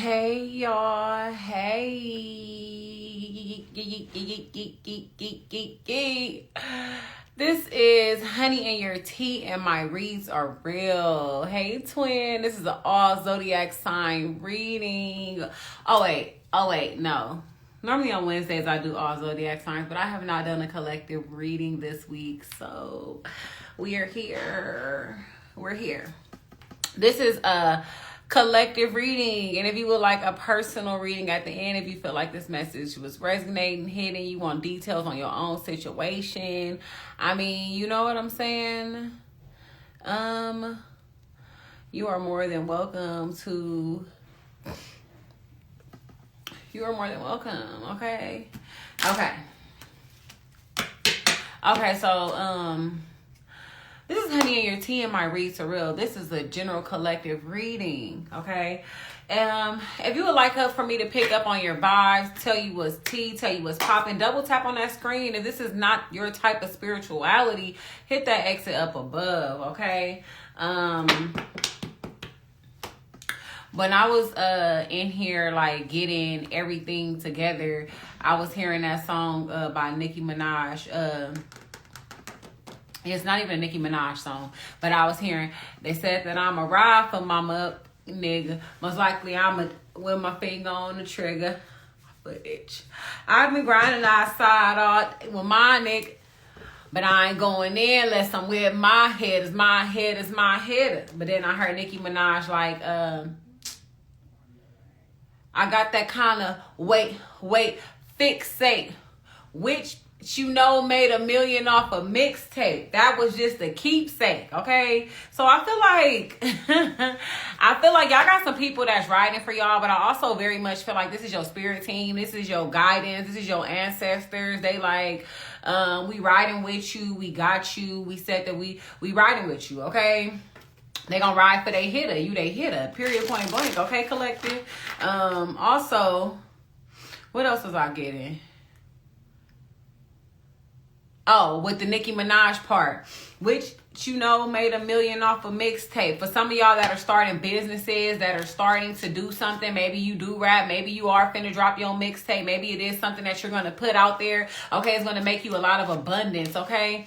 Hey y'all, hey. This is Honey and Your Tea and my reads are real. Hey twin, this is an all zodiac sign reading. Oh wait, no. Normally on Wednesdays I do all zodiac signs, but I have not done a collective reading this week, so we are here. We're here. This is a collective reading, and if you would like a personal reading at the end, if you feel like this message was resonating, hitting, you want details on your own situation, I mean, you know what I'm saying, you are more than welcome to, okay, so this is Honey and Your Tea and my reads are real. This is a general collective reading, okay? If you would like for me to pick up on your vibes, tell you what's tea, tell you what's popping, double tap on that screen. If this is not your type of spirituality, hit that exit up above, okay? When I was in here, like, getting everything together, I was hearing that song by Nicki Minaj, it's not even a Nicki Minaj song, but I was hearing, they said that I'm a ride for mama up, nigga. Most likely I'm with my finger on the trigger. My foot itch. I've been grinding outside all with my nigga, but I ain't going in unless I'm with my head. Is my head. But then I heard Nicki Minaj like, I got that kind of wait, fixate, which you know made $1 million off a mixtape. That was just a keepsake, okay? So I feel like y'all got some people that's riding for y'all, but I also very much feel like this is your spirit team, this is your guidance, this is your ancestors. They like, we riding with you, we got you, we said that we riding with you, okay? They gonna ride for they hitter, you they hitter, period, point blank, okay, collective? Also, what else was I getting? Oh, with the Nicki Minaj part, which, you know, made $1 million off a mixtape. For some of y'all that are starting businesses, that are starting to do something, maybe you do rap, maybe you are finna drop your mixtape, maybe it is something that you're gonna put out there, okay? It's gonna make you a lot of abundance, okay?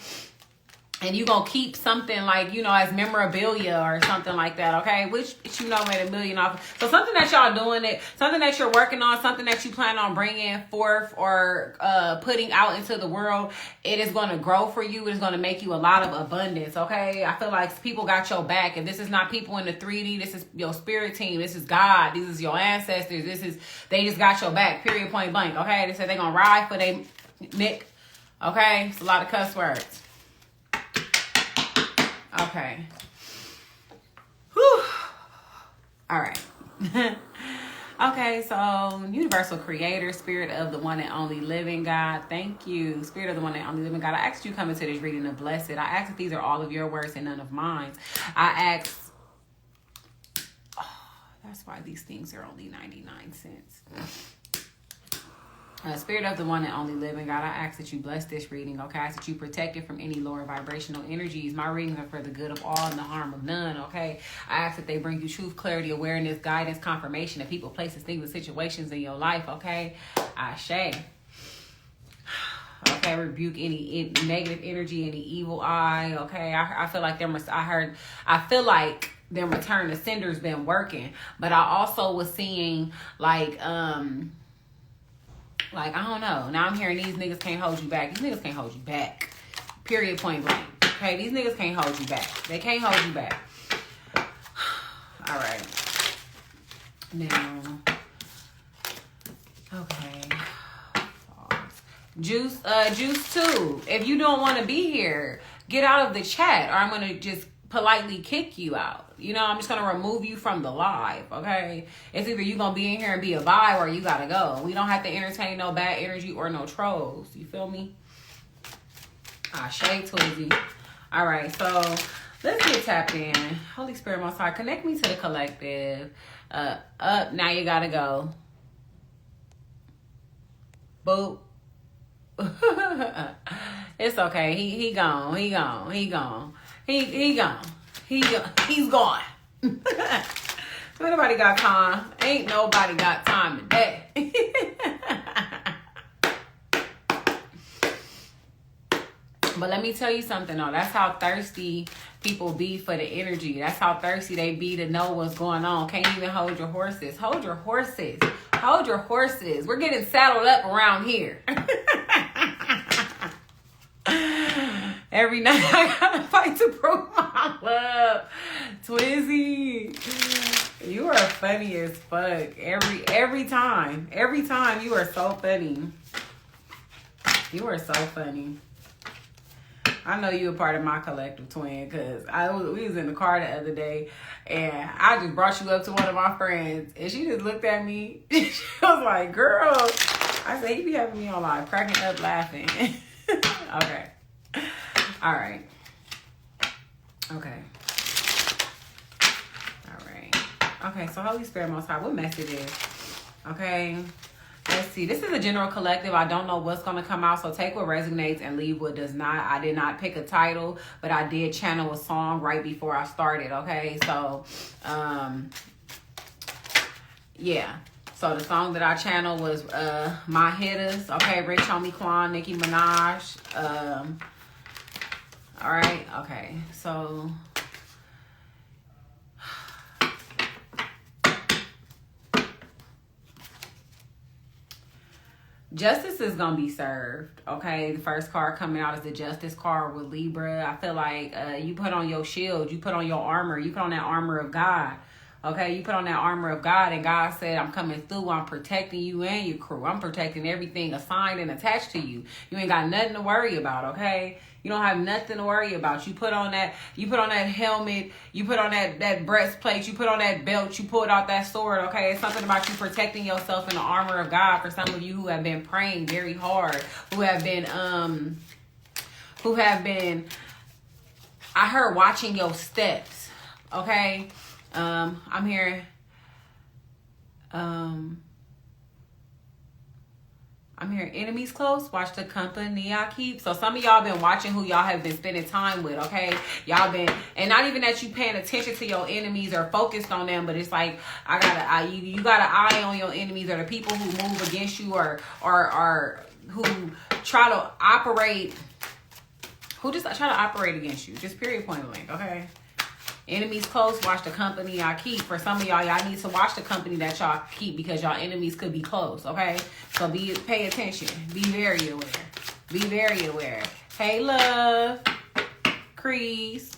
And you gonna keep something like, you know, as memorabilia or something like that, okay? Which, you know, made $1 million off. So something that y'all doing it, something that you're working on, something that you plan on bringing forth or putting out into the world, it is gonna grow for you. It is gonna make you a lot of abundance, okay? I feel like people got your back. And this is not people in the 3D. This is your spirit team. This is God. This is your ancestors. They just got your back, period, point blank, okay? They said they gonna ride for they Nick, okay? It's a lot of cuss words. Okay. Whew. All right. Okay, so universal creator, spirit of the one and only living God. Thank you. Spirit of the one and only living God. I asked you to come into this reading of blessed. I asked if these are all of your words and none of mine. I asked, that's why these things are only 99 cents. Spirit of the one and only living God, I ask that you bless this reading, okay? I ask that you protect it from any lower vibrational energies. My readings are for the good of all and the harm of none, okay? I ask that they bring you truth, clarity, awareness, guidance, confirmation of people, places, things, and situations in your life, okay? Ashe. Okay, rebuke any negative energy, any evil eye, okay? I feel like I feel like them return to sender's been working, but I also was seeing like, I don't know. Now I'm hearing these niggas can't hold you back. These niggas can't hold you back. Period, point blank. Okay, these niggas can't hold you back. They can't hold you back. All right. Now, okay. Juice 2. If you don't want to be here, get out of the chat, or I'm going to just politely kick you out. You know, I'm just going to remove you from the live, okay? It's either you going to be in here and be a vibe or you got to go. We don't have to entertain no bad energy or no trolls. You feel me? Shade Twizzy. All right, so let's get tapped in. Holy Spirit, Most High, connect me to the collective. Up, now you got to go. Boop. It's okay. He gone. He gone. He's gone. He's gone. Ain't nobody got time. Ain't nobody got time today. But let me tell you something though. That's how thirsty people be for the energy. That's how thirsty they be to know what's going on. Can't even hold your horses. Hold your horses. Hold your horses. We're getting saddled up around here. Every night I gotta fight to prove my love. Twizzy, you are funny as fuck. Every time you are so funny. You are so funny. I know you a part of my collective, twin, because we was in the car the other day, and I just brought you up to one of my friends, and she just looked at me. She was like, girl. I said, he be having me on live, cracking up, laughing. Okay. All right. Okay. All right. Okay, so Holy Spirit Most High, what message is? Okay. Let's see. This is a general collective. I don't know what's going to come out, so take what resonates and leave what does not. I did not pick a title, but I did channel a song right before I started, okay? So, yeah. So the song that I channeled was My Hitters, okay? Rich Homie Quan, Nicki Minaj. All right, okay. So... justice is gonna be served, okay? The first card coming out is the Justice card with Libra. I feel like you put on your shield, you put on your armor, you put on that armor of God, okay? You put on that armor of God, and God said, I'm coming through, I'm protecting you and your crew. I'm protecting everything assigned and attached to you. You ain't got nothing to worry about, okay? You don't have nothing to worry about. You put on that helmet, you put on that breastplate, you put on that belt, you pulled out that sword, okay? It's something about you protecting yourself in the armor of God. For some of you who have been praying very hard, who have been, I heard watching your steps, okay? I'm hearing, enemies close, watch the company I keep. So some of y'all been watching who y'all have been spending time with, okay? Y'all been, and not even that you paying attention to your enemies or focused on them, but it's like, you got an eye on your enemies, or the people who move against you, or who try to operate, against you. Just period, point blank, okay? Enemies close, watch the company I keep. For some of y'all need to watch the company that y'all keep, because y'all enemies could be close, okay? So pay attention. Be very aware. Be very aware. Hey, love. Crease.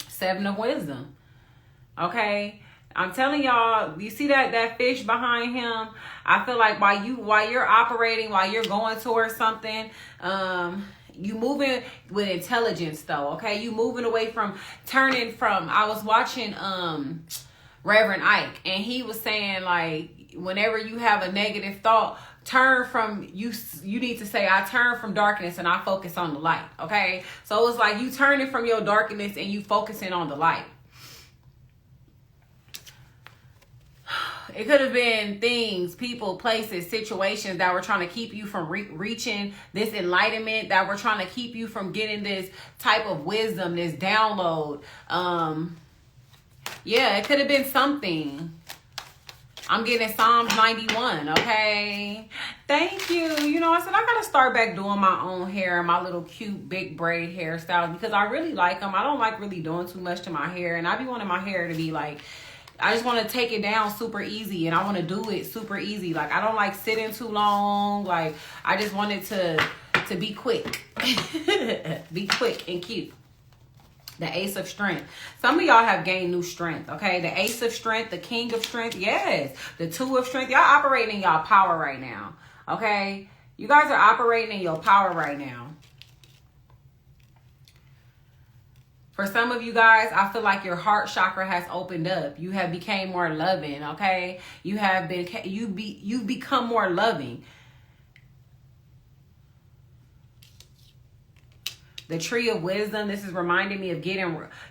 7 of Wisdom. Okay? I'm telling y'all, you see that fish behind him? I feel like while you're operating, while you're going towards something, you moving with intelligence though, okay? You moving away from I was watching Reverend Ike, and he was saying, like, whenever you have a negative thought, you need to say, I turn from darkness and I focus on the light, okay? So it's like you turning from your darkness and you focusing on the light. It could have been things, people, places, situations that were trying to keep you from reaching this enlightenment, that were trying to keep you from getting this type of wisdom, this download. Yeah, it could have been something. I'm getting Psalms 91, okay? Thank you. You know, I said I got to start back doing my own hair, my little cute big braid hairstyle, because I really like them. I don't like really doing too much to my hair, and I be wanting my hair to be like, I just want to take it down super easy, and I want to do it super easy. Like, I don't like sitting too long. Like, I just want it to be quick. Be quick and cute. The Ace of Strength. Some of y'all have gained new strength, okay? The Ace of Strength, the King of Strength, yes. The Two of Strength. Y'all operating in y'all power right now, okay? You guys are operating in your power right now. For some of you guys, I feel like your heart chakra has opened up. You have became more loving, okay? You've become more loving. The tree of wisdom. This is reminding me of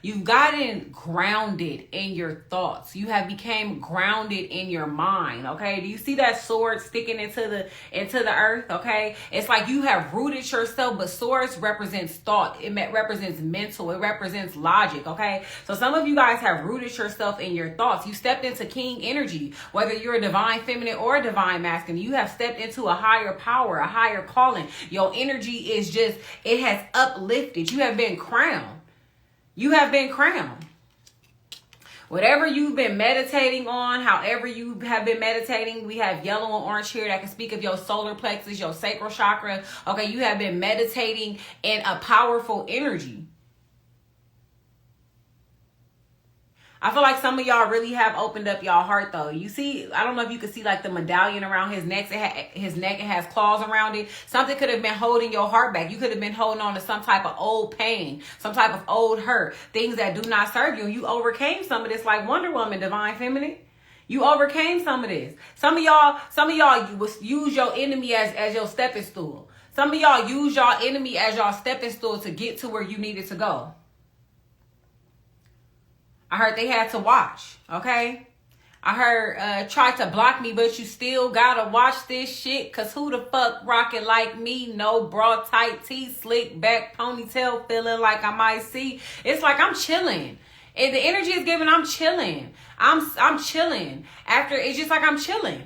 you've gotten grounded in your thoughts. You have became grounded in your mind. Okay. Do you see that sword sticking into the earth? Okay. It's like you have rooted yourself, but swords represents thought. It represents mental. It represents logic. Okay. So some of you guys have rooted yourself in your thoughts. You stepped into king energy, whether you're a divine feminine or a divine masculine. You have stepped into a higher power, a higher calling. Your energy is just, it has uplifted. You have been crowned. You have been crowned. Whatever you've been meditating on, however you have been meditating, we have yellow and orange here that can speak of your solar plexus, your sacral chakra. Okay, you have been meditating in a powerful energy. I feel like some of y'all really have opened up y'all heart though. You see, I don't know if you can see like the medallion around his neck. His neck, it has claws around it. Something could have been holding your heart back. You could have been holding on to some type of old pain, some type of old hurt, things that do not serve you. And you overcame some of this like Wonder Woman, divine feminine. You overcame some of this. Some of y'all use your enemy as your stepping stool. Some of y'all use y'all enemy as y'all stepping stool to get to where you needed to go. I heard they had to watch, okay? I heard try to block me, but you still gotta watch this shit. Cause who the fuck rockin' like me? No bra, tight tee, slick back, ponytail, feeling like I might see. It's like I'm chilling. And the energy is given, I'm chilling. I'm chilling. After, it's just like I'm chilling.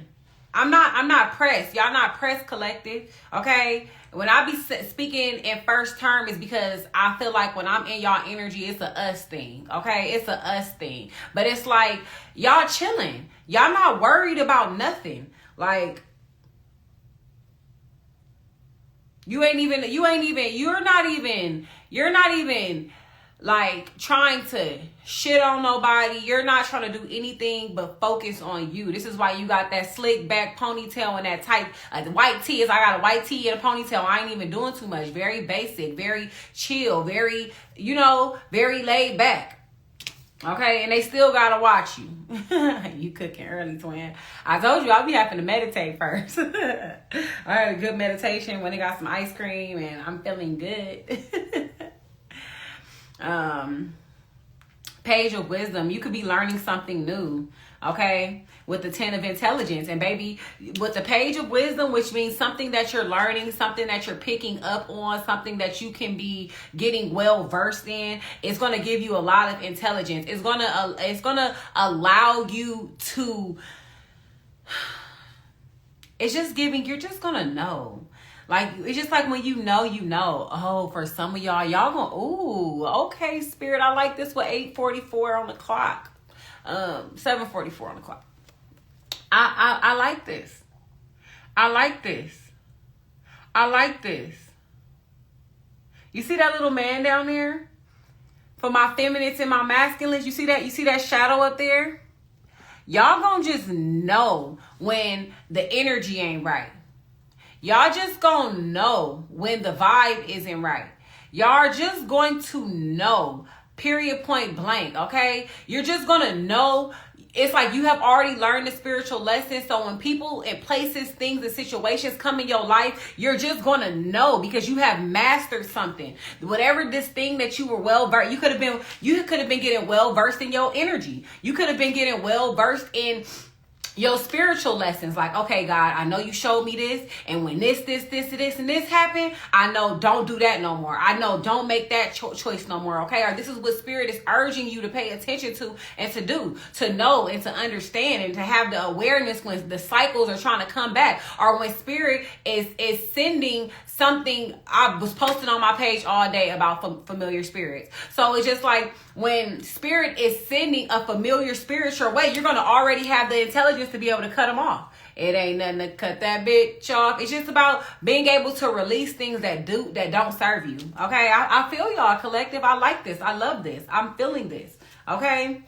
I'm not pressed. Y'all not pressed, collective, okay? When I be speaking in first term is because I feel like when I'm in y'all energy, it's a us thing, okay? It's a us thing. But it's like, y'all chilling. Y'all not worried about nothing. Like, you're not even like trying to shit on nobody. You're not trying to do anything but focus on you. This is why you got that slick back ponytail and that tight white tee. I got a white tee and a ponytail. I ain't even doing too much. Very basic, very chill, very, very laid back. Okay, and they still gotta watch you. You cooking early, twin. I told you I'll be having to meditate first. I had a good meditation when they got some ice cream and I'm feeling good. Page of wisdom. You could be learning something new, okay, with the 10 of intelligence. And baby, with the page of wisdom, which means something that you're learning, something that you're picking up on, something that you can be getting well versed in, it's going to give you a lot of intelligence. It's going to allow you to, it's just giving, you're just going to know. Like, it's just like when you know. Oh, for some of y'all going, ooh, okay, spirit, I like this with 8:44 on the clock. 7:44 on the clock. I like this. I like this. I like this. You see that little man down there? For my feminines and my masculines, you see that? You see that shadow up there? Y'all gonna just know when the energy ain't right. Y'all just gonna know when the vibe isn't right. Y'all are just going to know, period, point blank, okay? You're just gonna know. It's like you have already learned the spiritual lesson. So when people and places, things and situations come in your life, you're just gonna know because you have mastered something. Whatever this thing that you were well versed, you could have been getting well versed in your energy. You could have been getting well versed in your spiritual lessons. Like, okay, God, I know you showed me this, and when this and this happened, I know don't do that no more. I know don't make that choice no more, okay? Or this is what spirit is urging you to pay attention to and to do, to know and to understand and to have the awareness when the cycles are trying to come back, or when spirit is sending something. I was posting on my page all day about familiar spirits. So it's just like when spirit is sending a familiar spirit your way, you're going to already have the intelligence to be able to cut them off. It ain't nothing to cut that bitch off. It's just about being able to release things that don't serve you. Okay, I feel y'all, collective. I like this. I love this. I'm feeling this. Okay.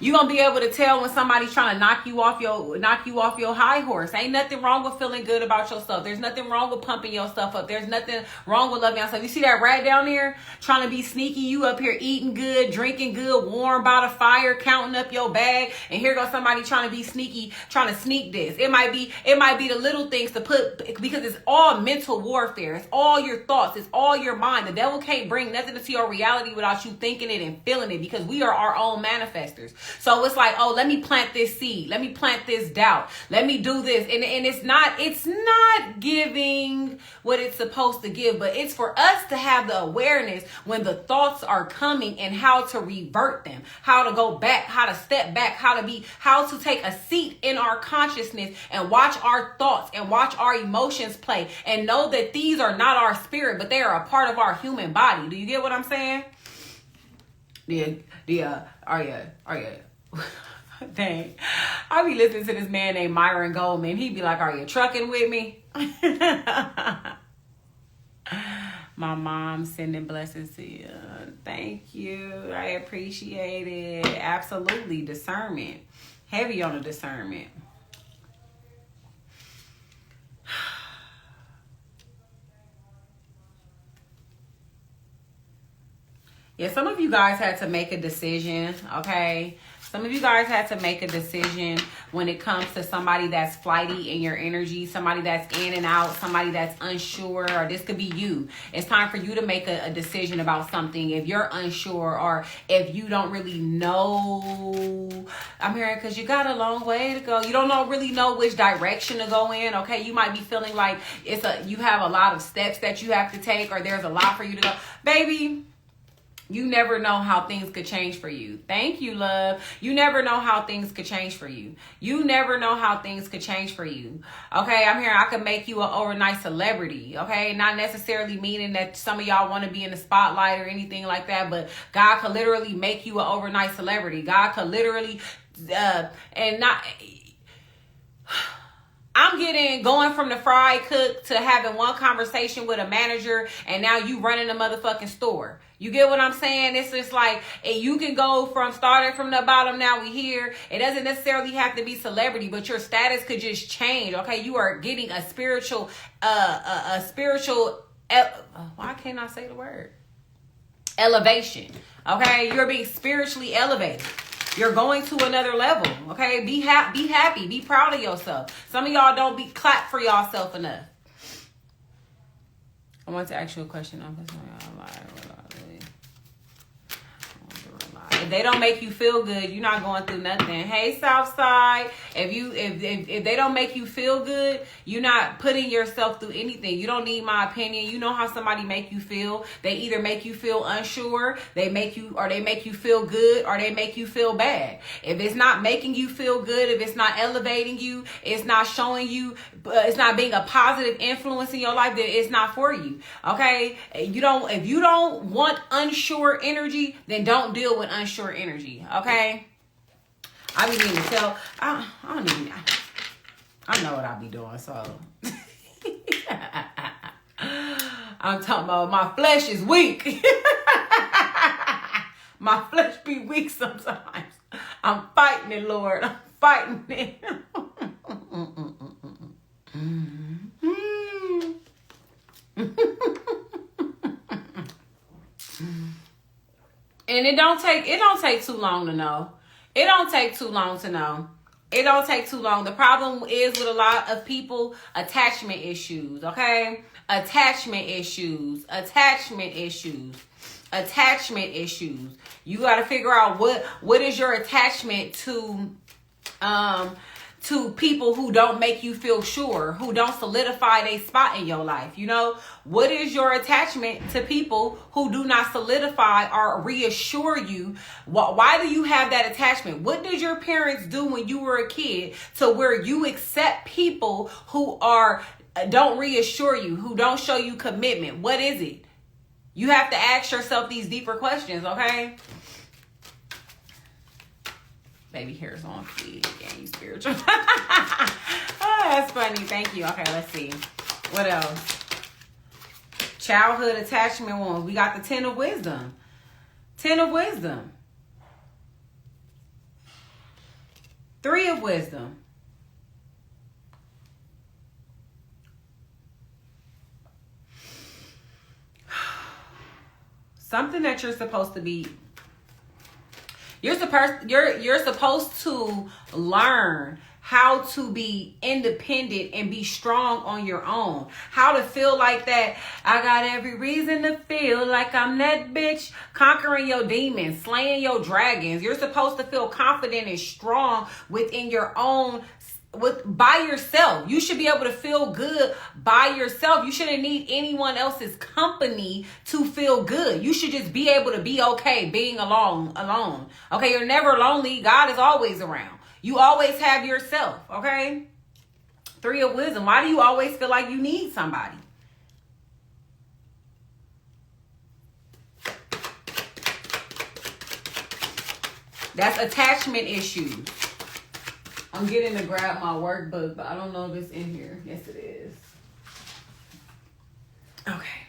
You're going to be able to tell when somebody's trying to knock you off your high horse. Ain't nothing wrong with feeling good about yourself. There's nothing wrong with pumping yourself up. There's nothing wrong with loving yourself. You see that rat down there trying to be sneaky? You up here eating good, drinking good, warm by the fire, counting up your bag, and here goes somebody trying to be sneaky, trying to sneak this. It might be the little things to put, because it's all mental warfare. It's all your thoughts. It's all your mind. The devil can't bring nothing into your reality without you thinking it and feeling it, because we are our own manifestors. So it's like, oh, let me plant this seed. Let me plant this doubt. Let me do this. And it's not giving what it's supposed to give, but it's for us to have the awareness when the thoughts are coming and how to revert them, how to go back, how to step back, how to take a seat in our consciousness and watch our thoughts and watch our emotions play, and know that these are not our spirit, but they are a part of our human body. Do you get what I'm saying? Are you? Dang. I be listening to this man named Myron Goldman. He be like, are you trucking with me? My mom sending blessings to you. Thank you. I appreciate it. Absolutely. Discernment. Heavy on the discernment. Yeah, some of you guys had to make a decision, okay? Some of you guys had to make a decision when it comes to somebody that's flighty in your energy, somebody that's in and out, somebody that's unsure, or this could be you. It's time for you to make a decision about something. If you're unsure, or if you don't really know, I'm hearing, because you got a long way to go. You don't really know which direction to go in, okay? You might be feeling like you have a lot of steps that you have to take, or there's a lot for you to go. Baby, you never know how things could change for you. Thank you, love. You never know how things could change for you. You never know how things could change for you. Okay, I'm here. I could make you an overnight celebrity. Okay, not necessarily meaning that some of y'all want to be in the spotlight or anything like that, but God could literally make you an overnight celebrity. God could literally, I'm going from the fry cook to having one conversation with a manager, and now you running a motherfucking store. You get what I'm saying? It's just like, and you can go from starting from the bottom, now we here. It doesn't necessarily have to be celebrity, but your status could just change. Okay, you are getting a spiritual, why can't I say the word? Elevation. Okay, you're being spiritually elevated. You're going to another level, okay? Be happy. Be proud of yourself. Some of y'all don't be clapped for yourself enough. I want to ask you a question. If they don't make you feel good, you're not going through nothing. Hey, Southside, if they don't make you feel good, you're not putting yourself through anything. You don't need my opinion. You know how somebody make you feel. They either make you feel unsure, they make you feel good, or they make you feel bad. If it's not making you feel good, if it's not elevating you, it's not showing you, it's not being a positive influence in your life, then it's not for you. Okay? If you don't want unsure energy, then don't deal with unsure energy. Okay? I be needing to tell. I know what I be doing, so I'm talking about my flesh is weak. My flesh be weak sometimes. I'm fighting it, Lord. I'm fighting it. And it don't take too long to know. It don't take too long to know. It don't take too long. The problem is with a lot of people, attachment issues, okay? Attachment issues. You got to figure out what is your attachment to people who don't make you feel sure, who don't solidify their spot in your life. You know, what is your attachment to people who do not solidify or reassure you? Why do you have that attachment? What did your parents do when you were a kid to where you accept people who don't reassure you, who don't show you commitment? What is it? You have to ask yourself these deeper questions, okay? Baby hair's on fleek and you spiritual. Oh, that's funny. Thank you. Okay, let's see. What else? Childhood attachment wounds. We got the 10 of wisdom. 10 of wisdom. Three of Wisdom. Something that you're supposed to be. You're supposed to learn how to be independent and be strong on your own. How to feel like that. I got every reason to feel like I'm that bitch. Conquering your demons, slaying your dragons. You're supposed to feel confident and strong within your own, by yourself. You should be able to feel good by yourself. You shouldn't need anyone else's company to feel good. You should just be able to be okay being alone. Okay, you're never lonely. God is always around. You always have yourself, okay? Three of Wisdom. Why do you always feel like you need somebody? That's attachment issues. I'm getting to grab my workbook, but I don't know if it's in here. Yes, it is. Okay.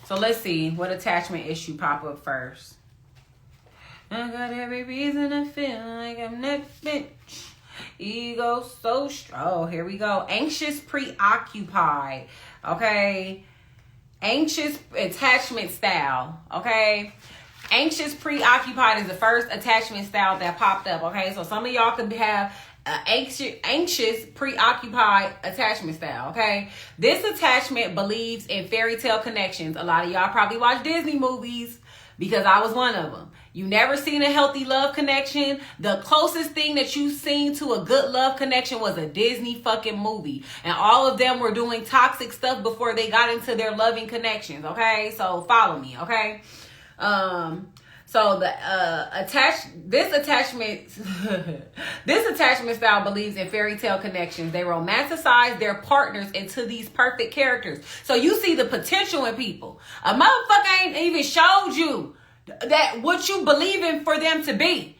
So let's see what attachment issue pop up first. I got every reason to feel like I'm that bitch. Ego so strong. Oh, here we go. Anxious, preoccupied. Okay. Anxious attachment style. Okay. Anxious, preoccupied is the first attachment style that popped up. Okay. So some of y'all could have anxious, preoccupied attachment style. Okay. This attachment believes in fairy tale connections. A lot of y'all probably watch Disney movies because I was one of them. You never seen a healthy love connection. The closest thing that you've seen to a good love connection was a Disney fucking movie. And all of them were doing toxic stuff before they got into their loving connections. Okay. So follow me. Okay. So this attachment style believes in fairy tale connections. They romanticize their partners into these perfect characters. So you see the potential in people. A motherfucker ain't even showed you that what you believe in for them to be.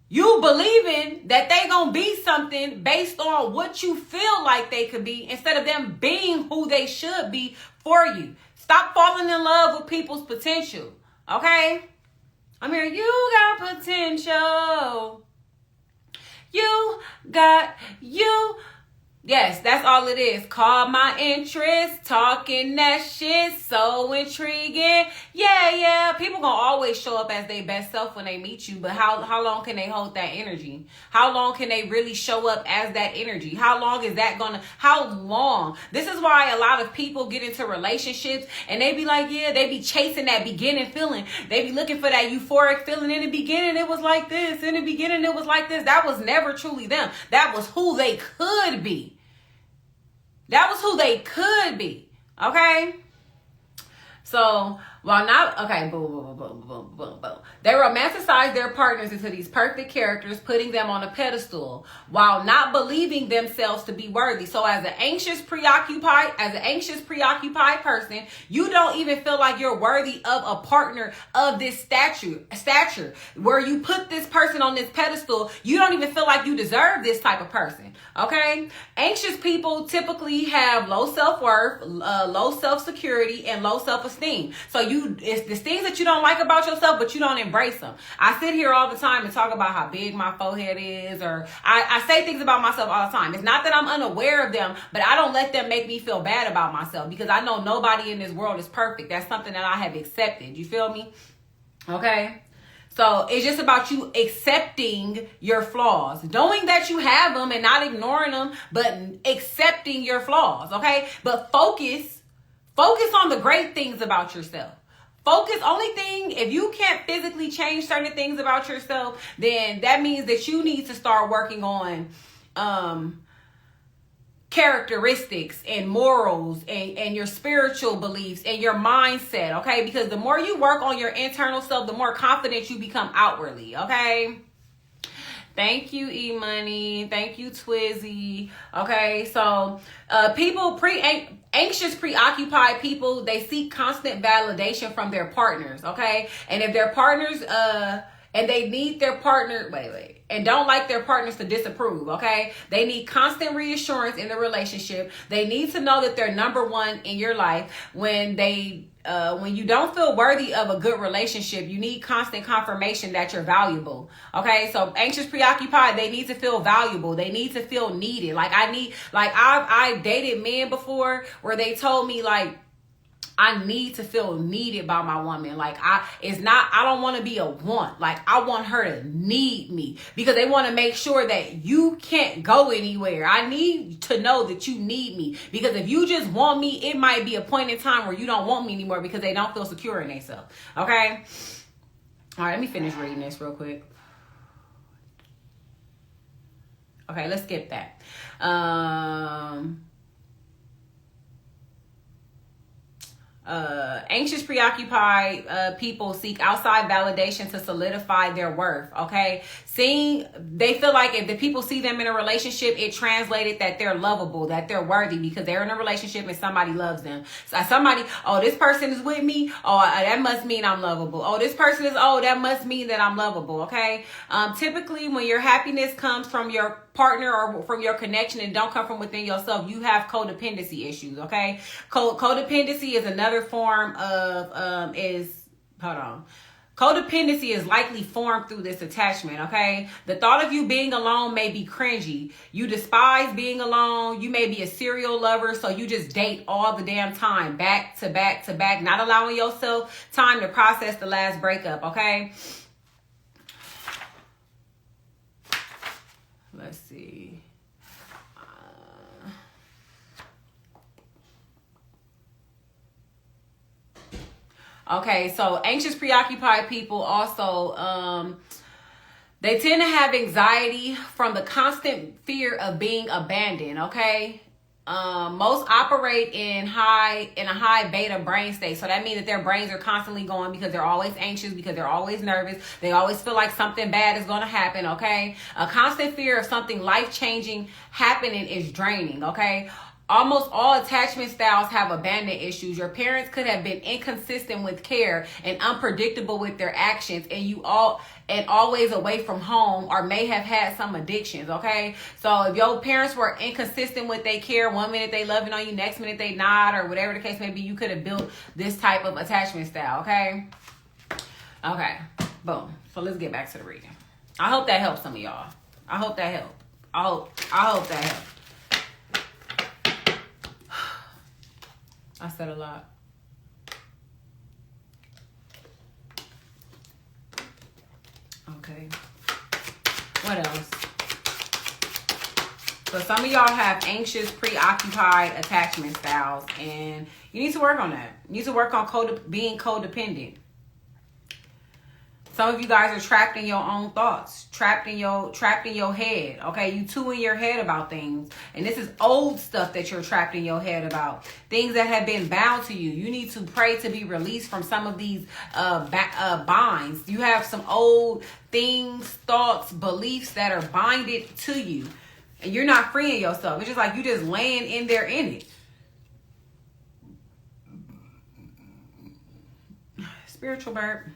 You believing that they gonna be something based on what you feel like they could be instead of them being who they should be for you. Stop falling in love with people's potential. Okay? I'm here. You got potential. You got you. Yes, that's all it is. Call my interest. Talking that shit. So intriguing. Yeah. People gonna always show up as their best self when they meet you. But how long can they hold that energy? How long can they really show up as that energy? How long is that gonna, how long? This is why a lot of people get into relationships and they be like, yeah, they be chasing that beginning feeling. They be looking for that euphoric feeling. In the beginning, it was like this. In the beginning, it was like this. That was never truly them. That was who they could be. That was who they could be. Okay? So, while not, okay, boom. They romanticize their partners into these perfect characters, putting them on a pedestal while not believing themselves to be worthy. So as an anxious, preoccupied person, you don't even feel like you're worthy of a partner of this stature, where you put this person on this pedestal. You don't even feel like you deserve this type of person. Okay? Anxious people typically have low self-worth, low self-security, and low self-esteem. So it's the things that you don't like about yourself, but you don't embrace them. I sit here all the time and talk about how big my forehead is, or I say things about myself all the time. It's not that I'm unaware of them, but I don't let them make me feel bad about myself because I know nobody in this world is perfect. That's something that I have accepted. You feel me? Okay? So it's just about you accepting your flaws, knowing that you have them and not ignoring them, but accepting your flaws. Okay? But focus on the great things about yourself. Only thing, if you can't physically change certain things about yourself, then that means that you need to start working on characteristics and morals and your spiritual beliefs and your mindset, okay? Because the more you work on your internal self, the more confident you become outwardly, okay? Thank you, E-Money. Thank you, Twizzy. Okay, so anxious, preoccupied people, they seek constant validation from their partners, okay? And if their partners and they need their partner, and don't like their partners to disapprove, okay? They need constant reassurance in the relationship. They need to know that they're number one in your life. When you don't feel worthy of a good relationship, you need constant confirmation that you're valuable, okay? So anxious, preoccupied, they need to feel valuable. They need to feel needed. I've dated men before where they told me, like, I need to feel needed by my woman. I don't want to be a want. Like, I want her to need me, because they want to make sure that you can't go anywhere. I need to know that you need me, because if you just want me, it might be a point in time where you don't want me anymore because they don't feel secure in themselves. Okay. All right. Let me finish reading this real quick. Okay. Let's skip that. Anxious, preoccupied people seek outside validation to solidify their worth, okay? They feel like if the people see them in a relationship, it translated that they're lovable, that they're worthy, because they're in a relationship and somebody loves them. So this person is with me, that must mean I'm lovable. This person is, that must mean that I'm lovable, okay? Typically, when your happiness comes from your partner or from your connection and don't come from within yourself, you have codependency issues, okay? Codependency is another form of codependency is likely formed through this attachment, okay? The thought of you being alone may be cringy. You despise being alone. You may be a serial lover, so you just date all the damn time, back to back to back, not allowing yourself time to process the last breakup, okay? Let's see. Okay, so anxious, preoccupied people also, they tend to have anxiety from the constant fear of being abandoned, okay? Most operate in a high beta brain state. So that means that their brains are constantly going, because they're always anxious, because they're always nervous. They always feel like something bad is going to happen, okay? A constant fear of something life-changing happening is draining, okay? Almost all attachment styles have abandonment issues. Your parents could have been inconsistent with care and unpredictable with their actions, and always away from home, or may have had some addictions, okay? So if your parents were inconsistent with their care, one minute they loving on you, next minute they not, or whatever the case may be, you could have built this type of attachment style, okay? Okay, boom. So let's get back to the reading. I hope that helps some of y'all. I hope that helped. I hope that helped. I said a lot. Okay. What else? So some of y'all have anxious, preoccupied attachment styles, and you need to work on that. You need to work on being codependent. Some of you guys are trapped in your own thoughts, trapped in your head. Okay, you too in your head about things, and this is old stuff that you're trapped in your head about. Things that have been bound to you. You need to pray to be released from some of these binds. You have some old things, thoughts, beliefs that are binded to you, and you're not freeing yourself. It's just like you just laying in there in it. Spiritual burp.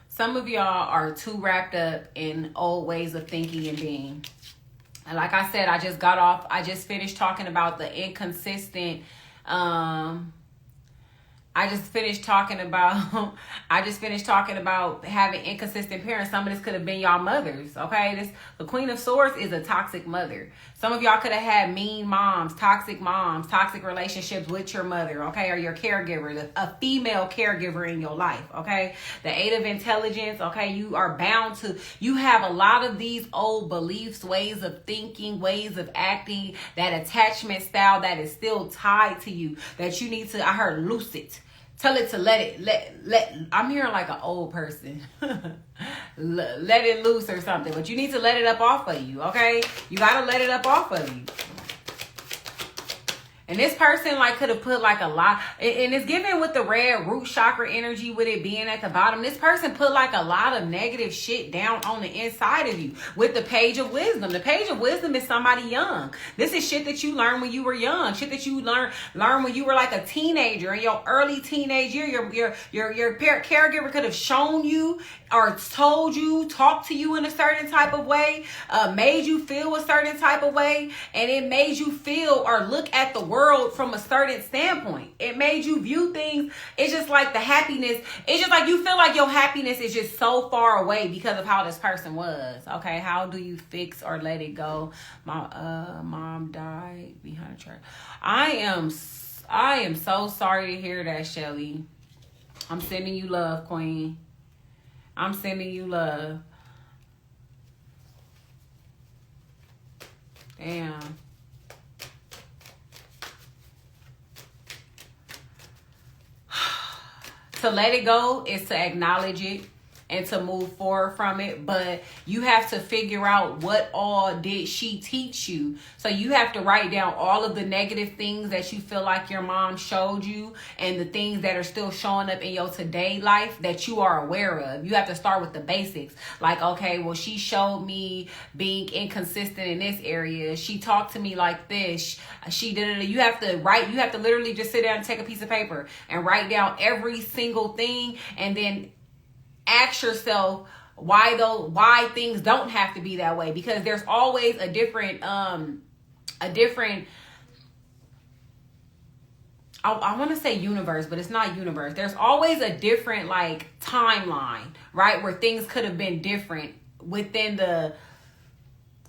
Some of y'all are too wrapped up in old ways of thinking and being. And like I said, I just finished talking about the inconsistent, I just finished talking about having inconsistent parents. Some of this could have been y'all mothers, okay? The Queen of Swords is a toxic mother. Some of y'all could have had mean moms, toxic relationships with your mother, okay? Or your caregiver, a female caregiver in your life, okay? The Eight of Intelligence, okay? You are bound to, you have a lot of these old beliefs, ways of thinking, ways of acting, that attachment style that is still tied to you, that you need to, I heard loose it. Tell it to let I'm hearing like an old person. Let it loose or something. But you need to let it up off of you, okay? You got to let it up off of you. And this person like could have put like a lot, and it's given with the red root chakra energy with it being at the bottom. This person put like a lot of negative shit down on the inside of you with the page of wisdom. The page of wisdom is somebody young. This is shit that you learned when you were young. Shit that you learned when you were like a teenager, in your early teenage year. Your caregiver could have shown you or told you, talked to you in a certain type of way, made you feel a certain type of way, and it made you feel or look at the world from a certain standpoint. It made you view things. It's just like the happiness. It's just like you feel like your happiness is just so far away because of how this person was. Okay, how do you fix or let it go? My mom died behind a church. I am so sorry to hear that, Shelly. I'm sending you love, Queen. I'm sending you love. Damn. To let it go is to acknowledge it and to move forward from it. But you have to figure out what all did she teach you. So you have to write down all of the negative things that you feel like your mom showed you and the things that are still showing up in your today life that you are aware of. You have to start with the basics. Like, okay, well, she showed me being inconsistent in this area. She talked to me like this. She did it. You have to write. You have to literally just sit down and take a piece of paper and write down every single thing, and then ask yourself why things don't have to be that way, because there's always a different I want to say universe, but it's not universe. There's always a different like timeline, right, where things could have been different within the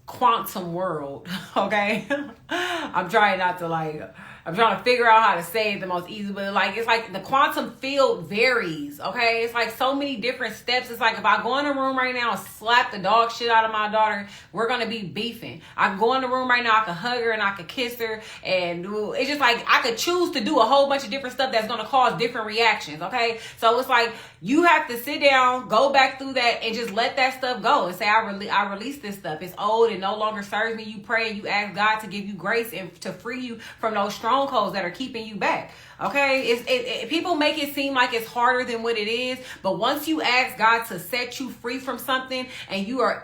quantum world. Okay. I'm trying to figure out how to say it the most easy, but like, it's like the quantum field varies. Okay. It's like so many different steps. It's like if I go in the room right now and slap the dog shit out of my daughter, we're going to be beefing. I can go in the room right now, I can hug her and I can kiss her. And it's just like, I could choose to do a whole bunch of different stuff that's going to cause different reactions. Okay. So it's like, you have to sit down, go back through that and just let that stuff go and say, I release this stuff. It's old. It no longer serves me. You pray and you ask God to give you grace and to free you from those strongholds that are keeping you back. Okay. People make it seem like it's harder than what it is. But once you ask God to set you free from something and you're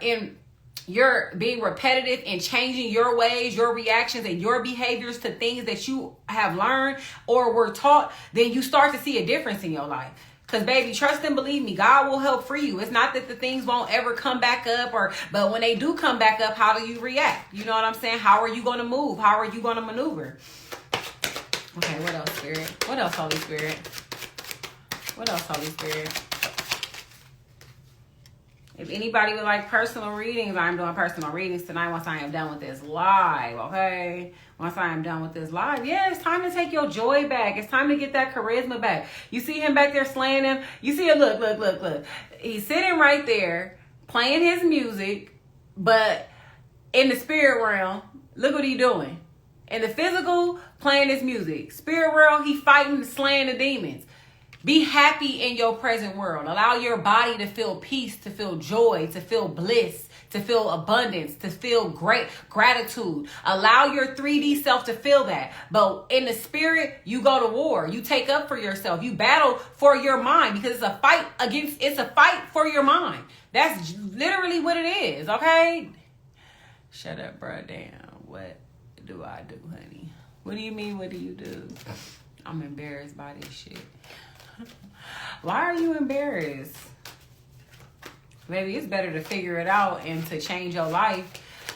being repetitive and changing your ways, your reactions, and your behaviors to things that you have learned or were taught, then you start to see a difference in your life. Because, baby, trust and believe me, God will help free you. It's not that the things won't ever come back up, but when they do come back up, how do you react? You know what I'm saying? How are you going to move? How are you going to maneuver? Okay, what else, Spirit? What else, Holy Spirit? What else, Holy Spirit? If anybody would like personal readings, I'm doing personal readings tonight once I am done with this live, okay? Once I am done with this live. Yeah, it's time to take your joy back. It's time to get that charisma back. You see him back there slaying him? You see him, look. He's sitting right there playing his music, but in the spirit realm, look what he's doing. In the physical, playing his music. Spirit world, he fighting, slaying the demons. Be happy in your present world. Allow your body to feel peace, to feel joy, to feel bliss, to feel abundance, to feel great gratitude. Allow your 3D self to feel that. But in the spirit, you go to war. You take up for yourself. You battle for your mind, because it's a fight for your mind. That's literally what it is, okay? Shut up, bro. Damn. What do I do, honey? What do you mean, what do you do? I'm embarrassed by this shit. Why are you embarrassed? Maybe it's better to figure it out and to change your life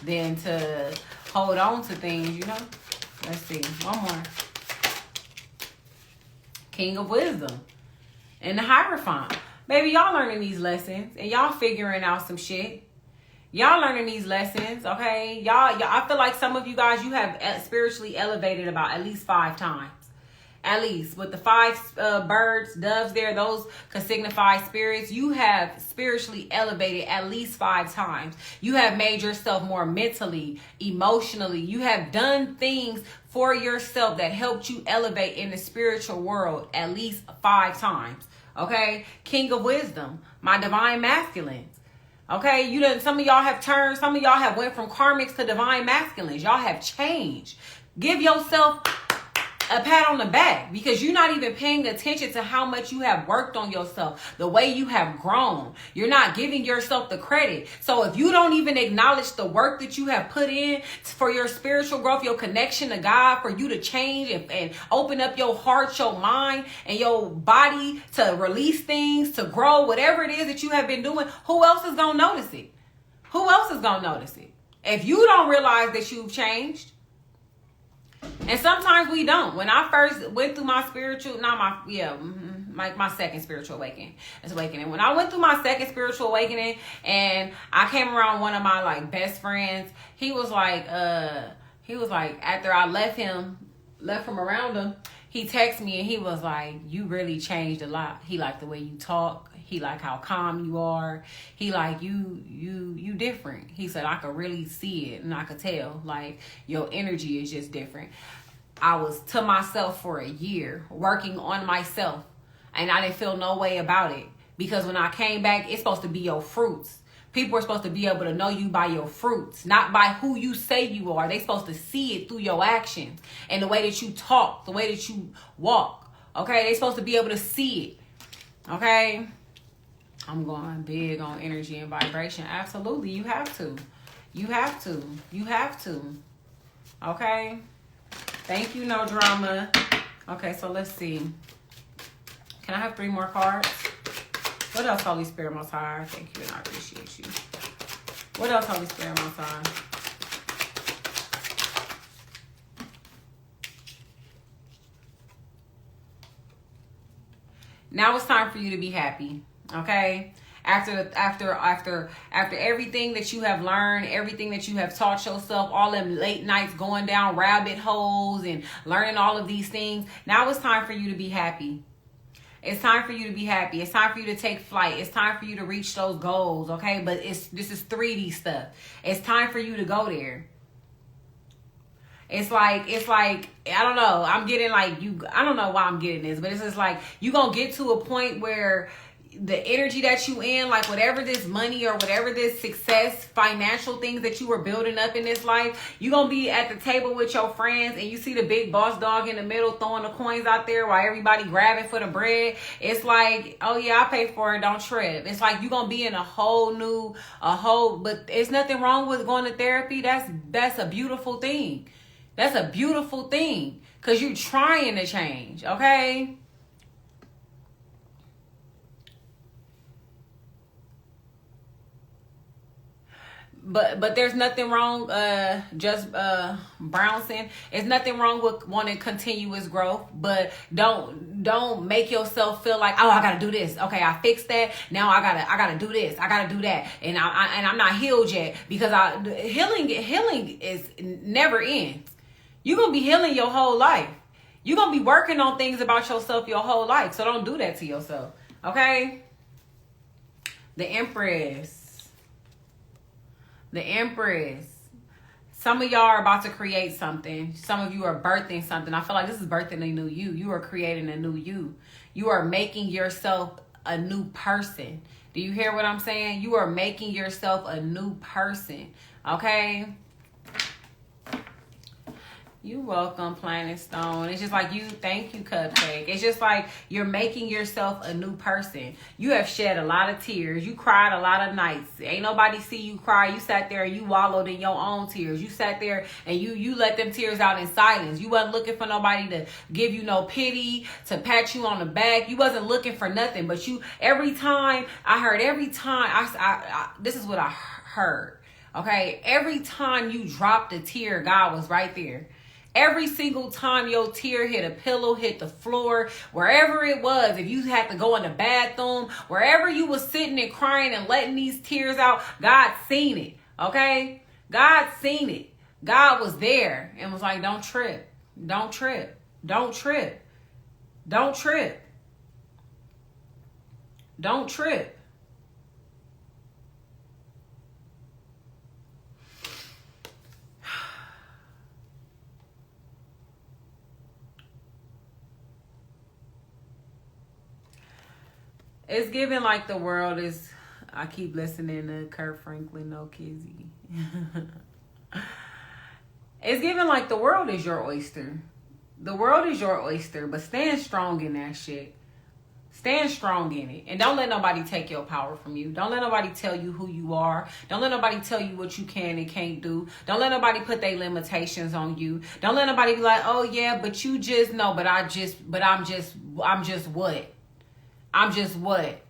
than to hold on to things, you know? Let's see. One more. King of Wisdom and the Hierophant. Baby, y'all learning these lessons and y'all figuring out some shit. Y'all learning these lessons, okay? Y'all, I feel like some of you guys, you have spiritually elevated about at least 5 times. At least with the 5 birds, doves there, those could signify spirits. You have spiritually elevated at least 5 times. You have made yourself more mentally, emotionally. You have done things for yourself that helped you elevate in the spiritual world at least 5 times. Okay? King of Wisdom, my divine masculines. Okay? Some of y'all have turned, some of y'all have went from karmics to divine masculines. Y'all have changed. Give yourself a pat on the back, because you're not even paying attention to how much you have worked on yourself, the way you have grown. You're not giving yourself the credit. So if you don't even acknowledge the work that you have put in for your spiritual growth, your connection to God, for you to change and open up your heart, your mind, and your body to release things, to grow, whatever it is that you have been doing, who else is going to notice it? Who else is going to notice it? If you don't realize that you've changed. And sometimes we don't. When I first went through my spiritual, my second spiritual awakening. When I went through my second spiritual awakening and I came around one of my like best friends, he was like after I left from around him, he texted me and he was like, you really changed a lot. He liked the way you talk. He liked how calm you are. He like you different. He said, I could really see it and I could tell like your energy is just different. I was to myself for a year working on myself and I didn't feel no way about it, because when I came back, it's supposed to be your fruits. People are supposed to be able to know you by your fruits, not by who you say you are. They're supposed to see it through your actions and the way that you talk, the way that you walk. Okay, they're supposed to be able to see it. Okay. I'm going big on energy and vibration. Absolutely. You have to. You have to. You have to. Okay. Thank you, no drama. Okay, so let's see. Can I have 3 more cards? What else, Holy Spirit Most High? Thank you and I appreciate you. What else, Holy Spirit Most High? Now it's time for you to be happy. Okay, after everything that you have learned, everything that you have taught yourself, all them late nights going down rabbit holes and learning all of these things, now it's time for you to be happy. It's time for you to be happy. It's time for you to take flight. It's time for you to reach those goals. Okay, but this is 3D stuff. It's time for you to go there. It's like, I don't know. I'm getting like I don't know why I'm getting this, but it's just like, you gonna get to a point where the energy that you in, like whatever this money or whatever this success, financial things that you were building up in this life, you gonna be at the table with your friends and you see the big boss dog in the middle throwing the coins out there while everybody grabbing for the bread. It's like, oh yeah, I pay for it, don't trip. It's like you gonna be in but there's nothing wrong with going to therapy. That's a beautiful thing. That's a beautiful thing, because you're trying to change, okay? But there's nothing wrong, Brownson. There's nothing wrong with wanting continuous growth, but don't make yourself feel like, oh, I gotta do this. Okay, I fixed that. Now I gotta do this. I gotta do that, and I'm not healed yet, because healing is never ends. You're gonna be healing your whole life. You're gonna be working on things about yourself your whole life. So don't do that to yourself. Okay? The Empress. The Empress. Some of y'all are about to create something. Some of you are birthing something. I feel like this is birthing a new you. You are creating a new you. You are making yourself a new person. Do you hear what I'm saying? You are making yourself a new person. Okay? You welcome, Planet Stone. It's just like thank you, Cupcake. It's just like you're making yourself a new person. You have shed a lot of tears. You cried a lot of nights. Ain't nobody see you cry. You sat there and you wallowed in your own tears. You sat there and you let them tears out in silence. You wasn't looking for nobody to give you no pity, to pat you on the back. You wasn't looking for nothing. But every time this is what I heard. Okay, every time you dropped a tear, God was right there. Every single time your tear hit a pillow, hit the floor, wherever it was, if you had to go in the bathroom, wherever you was sitting and crying and letting these tears out, God seen it, okay? God seen it. God was there and was like, don't trip, don't trip, don't trip, don't trip, don't trip. It's giving like the world is, I keep listening to Kurt Franklin, no Kizzy. It's giving like the world is your oyster. The world is your oyster, but stand strong in that shit. Stand strong in it. And don't let nobody take your power from you. Don't let nobody tell you who you are. Don't let nobody tell you what you can and can't do. Don't let nobody put their limitations on you. Don't let nobody be like, oh yeah, but you just know, I'm just what? I'm just what?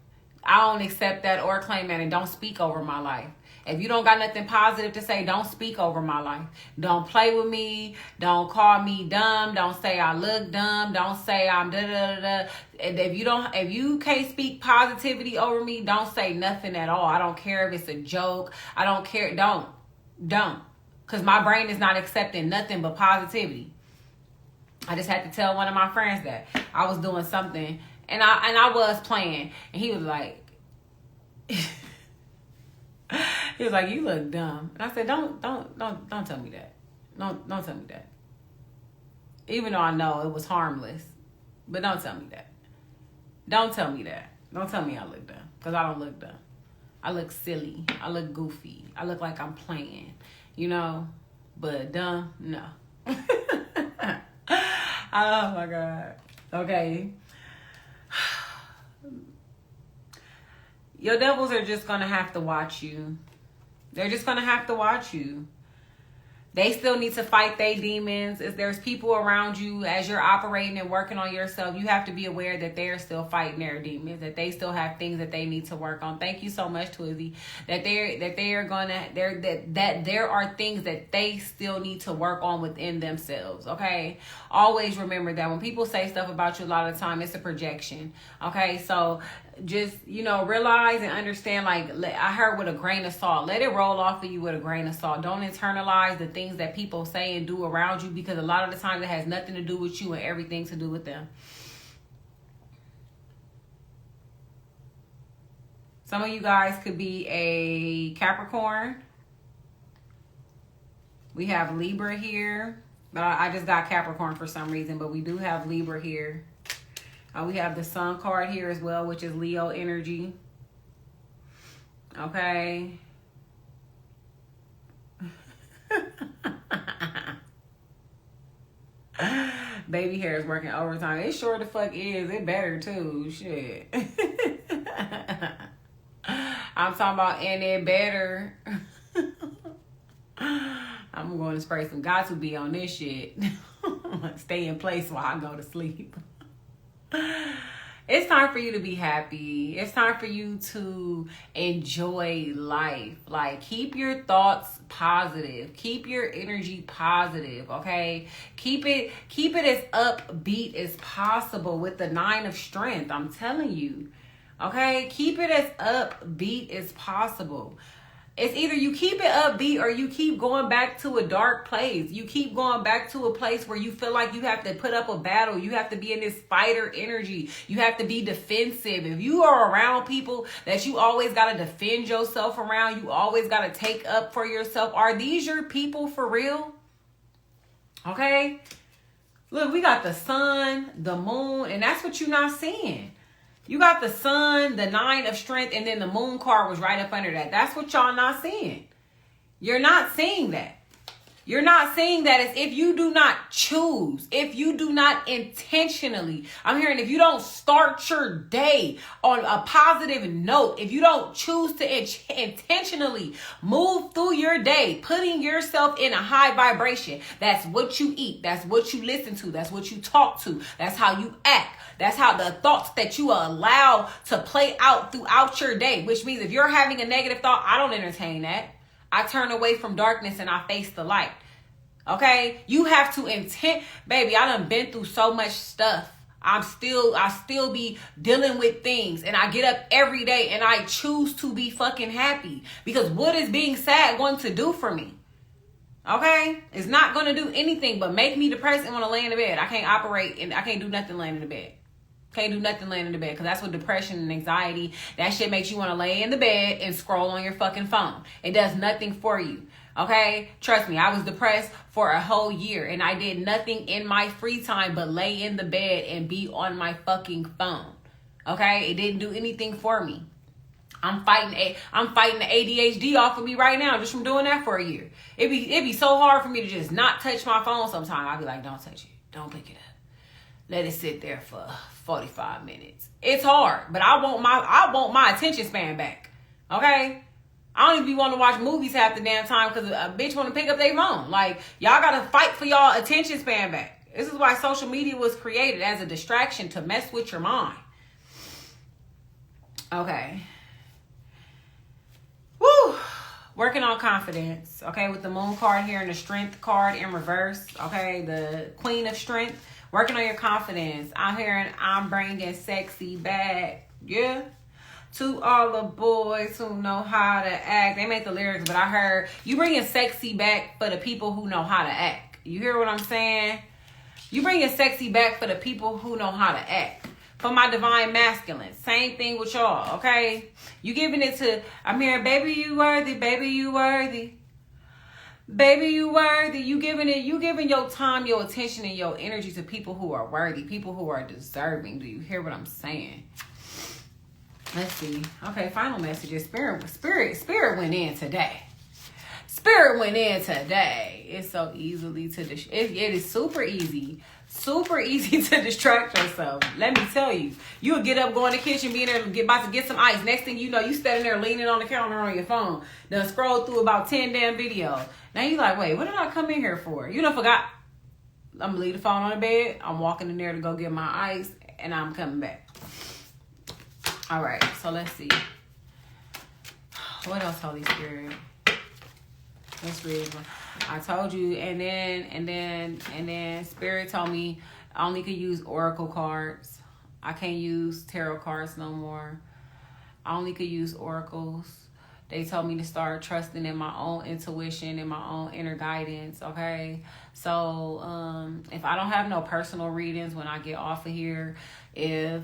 I don't accept that or claim that, and don't speak over my life. If you don't got nothing positive to say, don't speak over my life. Don't play with me. Don't call me dumb. Don't say I look dumb. Don't say I'm da da da da. And if you can't speak positivity over me, don't say nothing at all. I don't care if it's a joke. I don't care. Don't. Because my brain is not accepting nothing but positivity. I just had to tell one of my friends that I was doing something and I was playing, and he was like, he was like, you look dumb. And I said, don't tell me that. Don't tell me that. Even though I know it was harmless, but don't tell me that. Don't tell me that. Don't tell me I look dumb, because I don't look dumb. I look silly. I look goofy. I look like I'm playing, you know, but dumb, no. Oh my God. Okay. Your devils are just going to have to watch you. They're just going to have to watch you. They still need to fight their demons. If there's people around you as you're operating and working on yourself, you have to be aware that they're still fighting their demons, that they still have things that they need to work on. Thank you so much, Twizzy. That there are things that they still need to work on within themselves. Okay. Always remember that when people say stuff about you, a lot of the time it's a projection. Okay. So just, realize and understand, like I heard, with a grain of salt. Let it roll off of you with a grain of salt. Don't internalize the things that people say and do around you, because a lot of the time it has nothing to do with you and everything to do with them. Some of you guys could be a Capricorn. We have Libra here, but I just got Capricorn for some reason, but we do have Libra here. We have the Sun card here as well, which is Leo energy. Okay. Baby hair is working overtime. It sure the fuck is. It better too. Shit. I'm talking about, and it better. I'm going to spray some got to be on this shit. Stay in place while I go to sleep. It's time for you to be happy. It's time for you to enjoy life. Like, keep your thoughts positive. Keep your energy positive, okay? Keep it as upbeat as possible with the 9 of strength. I'm telling you, okay? Keep it as upbeat as possible. It's either you keep it upbeat or you keep going back to a dark place. You keep going back to a place where you feel like you have to put up a battle. You have to be in this fighter energy. You have to be defensive. If you are around people that you always got to defend yourself around, you always got to take up for yourself, are these your people for real? Okay? Look, we got the sun, the moon, and that's what you're not seeing. You got the sun, the 9 of strength, and then the moon card was right up under that. That's what y'all not seeing. You're not seeing that. You're not seeing that. It's if you do not choose, if you do not intentionally, I'm hearing if you don't start your day on a positive note, if you don't choose to intentionally move through your day, putting yourself in a high vibration, that's what you eat, that's what you listen to, that's what you talk to, that's how you act. That's how the thoughts that you allow to play out throughout your day, which means if you're having a negative thought, I don't entertain that. I turn away from darkness and I face the light. Okay? You have to baby, I done been through so much stuff. I still be dealing with things, and I get up every day and I choose to be fucking happy, because what is being sad going to do for me? Okay? It's not going to do anything but make me depressed and want to lay in the bed. I can't operate and I can't do nothing laying in the bed. Can't do nothing laying in the bed, because that's what depression and anxiety, that shit makes you want to lay in the bed and scroll on your fucking phone. It does nothing for you. Okay? Trust me, I was depressed for a whole year and I did nothing in my free time but lay in the bed and be on my fucking phone. Okay? It didn't do anything for me. I'm fighting the ADHD off of me right now just from doing that for a year. It'd be so hard for me to just not touch my phone sometimes. I'd be like, don't touch it. Don't pick it up. Let it sit there for 45 minutes. It's hard, but I want my attention span back. Okay? I don't even be wanting to watch movies half the damn time because a bitch want to pick up their phone. Like, y'all got to fight for y'all attention span back. This is why social media was created, as a distraction to mess with your mind. Okay. Woo! Working on confidence. Okay, with the moon card here and the strength card in reverse. Okay, the queen of strength. Working on your confidence. I'm hearing I'm bringing sexy back. Yeah. To all the boys who know how to act. They make the lyrics, but I heard you bringing sexy back for the people who know how to act. You hear what I'm saying? You bringing sexy back for the people who know how to act. For my divine masculine. Same thing with y'all, okay? You giving it to, I'm hearing, baby, you worthy, baby, you worthy. Baby, you worthy. You giving your time, your attention, and your energy to people who are worthy, people who are deserving. Do you hear what I'm saying? Let's see. Okay, final messages. Spirit went in today. Spirit went in today. It's so easily to it is super easy to distract yourself. Let me tell you, you'll get up, go in the kitchen, be in there, about to get some ice. Next thing you know, you standing there leaning on the counter on your phone. Done scroll through about 10 damn videos. Now you like, wait, what did I come in here for? You done forgot. I'm gonna leave the phone on the bed. I'm walking in there to go get my ice, and I'm coming back. All right, so let's see. What else, Holy Spirit? Let's read. I told you, and then Spirit told me I only could use oracle cards. I can't use tarot cards no more. I only could use oracles. They told me to start trusting in my own intuition and my own inner guidance, okay? So, if I don't have no personal readings when I get off of here, if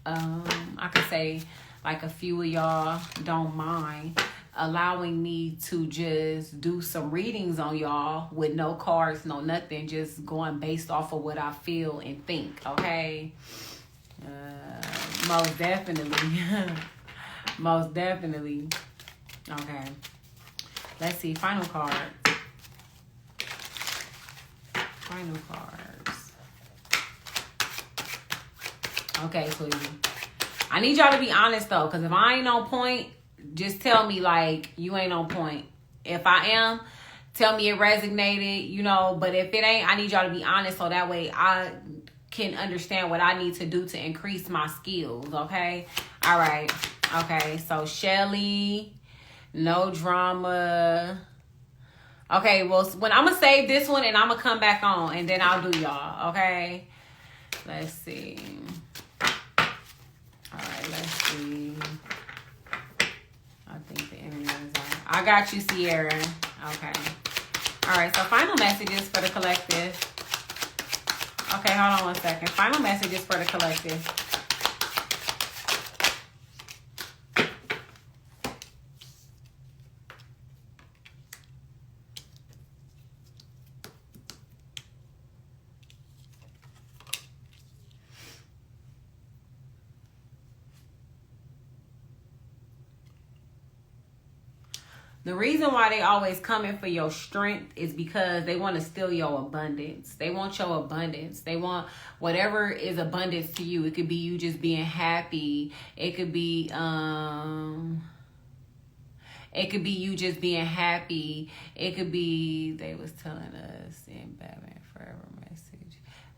I could say like a few of y'all don't mind allowing me to just do some readings on y'all with no cards, no nothing, just going based off of what I feel and think, okay? Most definitely. Most definitely. Okay. Let's see. Final card. Final cards. Okay, sweetie. I need y'all to be honest, though, because if I ain't on point, just tell me, like, you ain't on point. If I am, tell me it resonated, you know. But if it ain't, I need y'all to be honest so that way I can understand what I need to do to increase my skills, okay? All right. Okay, so Shelly, no drama. Okay, well, when I'm going to save this one and I'm going to come back on and then I'll do y'all, okay? Let's see. All right, let's see. I think the internet is on. I got you, Sierra. Okay. All right, so final messages for the collective. Okay, hold on one second. Final messages for the collective. The reason why they always coming for your strength is because they want to steal your abundance. They want your abundance. They want whatever is abundance to you. It could be you just being happy. It could be you just being happy. It could be they was telling us in Batman Forever message.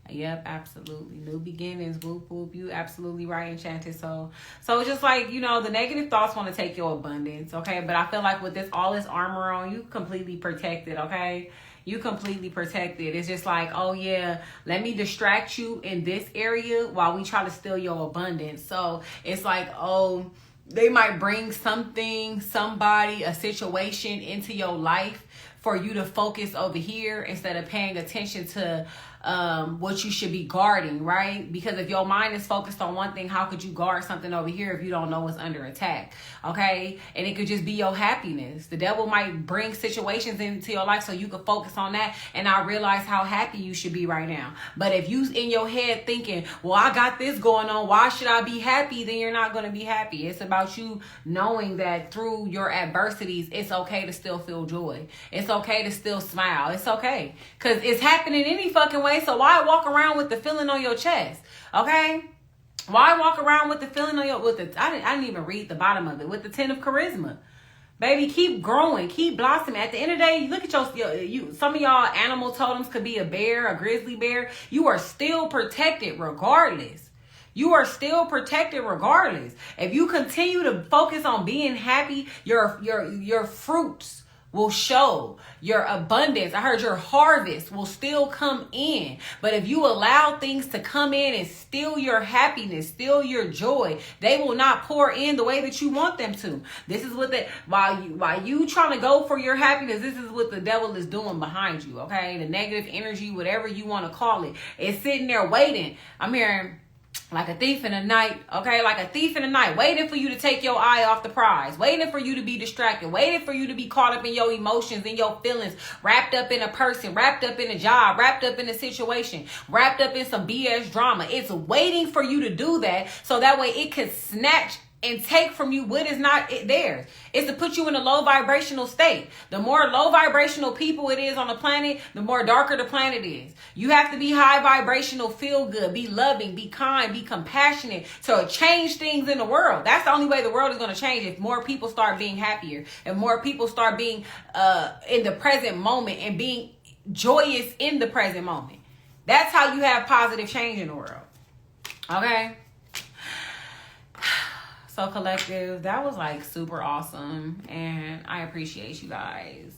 Yep, absolutely. New beginnings, whoop, whoop. You absolutely right, Enchanted. So it's just like, you know, the negative thoughts want to take your abundance, okay? But I feel like with all this armor on, you completely protected, okay? You completely protected. It's just like, oh, yeah, let me distract you in this area while we try to steal your abundance. So it's like, oh, they might bring something, somebody, a situation into your life for you to focus over here instead of paying attention to what you should be guarding, right? Because if your mind is focused on one thing, how could you guard something over here if you don't know what's under attack? Okay? And it could just be your happiness. The devil might bring situations into your life so you can focus on that and not realize how happy you should be right now. But if you in your head thinking, well, I got this going on, why should I be happy? Then you're not going to be happy. It's about you knowing that through your adversities, it's okay to still feel joy. It's okay to still smile. It's okay. Because it's happening any fucking way. So why walk around with the feeling on your chest? Okay? Why walk around with the feeling on your, I didn't even read the bottom of it, with the 10 of charisma. Baby, keep growing, keep blossoming. At the end of the day, you look at you. Some of y'all animal totems could be a bear, a grizzly bear. You are still protected regardless. You are still protected regardless. If you continue to focus on being happy, your fruits will show. Your abundance, I heard your harvest will still come in. But if you allow things to come in and steal your happiness, steal your joy, they will not pour in the way that you want them to. This is what while you trying to go for your happiness, this is what the devil is doing behind you, okay? The negative energy, whatever you want to call it, is sitting there waiting. I'm hearing like a thief in the night, okay? Like a thief in the night, waiting for you to take your eye off the prize, waiting for you to be distracted, waiting for you to be caught up in your emotions and your feelings, wrapped up in a person, wrapped up in a job, wrapped up in a situation, wrapped up in some BS drama. It's waiting for you to do that so that way it can snatch and take from you what is not theirs. It's to put you in a low vibrational state. The more low vibrational people it is on the planet, the more darker the planet is. You have to be high vibrational, feel good, be loving, be kind, be compassionate to change things in the world. That's the only way the world is going to change, if more people start being happier, if more people start being in the present moment and being joyous in the present moment. That's how you have positive change in the world. Okay? So collective, that was like super awesome, and I appreciate you guys.